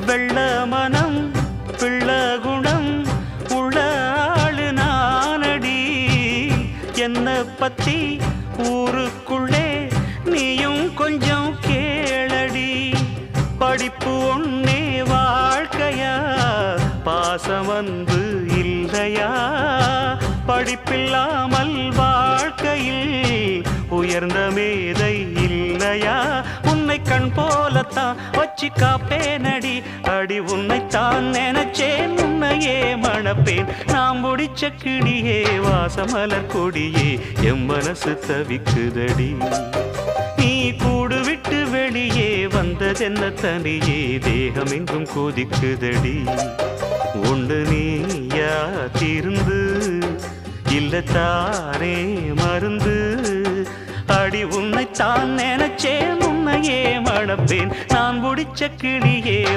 வெள்ள மனம் பிள்ள குணம் உள்ள ஆளு நானடி. என்ன பத்தி ஊருக்குள்ளே நீயும் கொஞ்சம் கேளடி. படிப்பு ஒன்னே வாழ்க்கையா பாசம் வந்து இல்லையா? படிப்பில்லாமல் வாழ்க்கையில் உயர்ந்த மேதை இல்லையா? உன்னை கண் போலத்தான் வச்சு காப்பேனடி. அடி உன்னைத்தான் நினைச்சேன் உன்னையே மணப்பேன். நாம் முடிச்ச கிளியே வாசமலர் கொடியே எம் மனசு தவிக்குதடி. நீ கூடு விட்டு வெளியே வந்ததென்ன தனியே தேகம் எங்கும் கொதிக்குதடி. ஒன்று நீயா தீர்ந்து இல்லத்தாரே மருந்து. அடி உன்னைத்தான் நினைச்சேன் உன்னையே மணப்பேன். நான் முடிச்ச கிளியே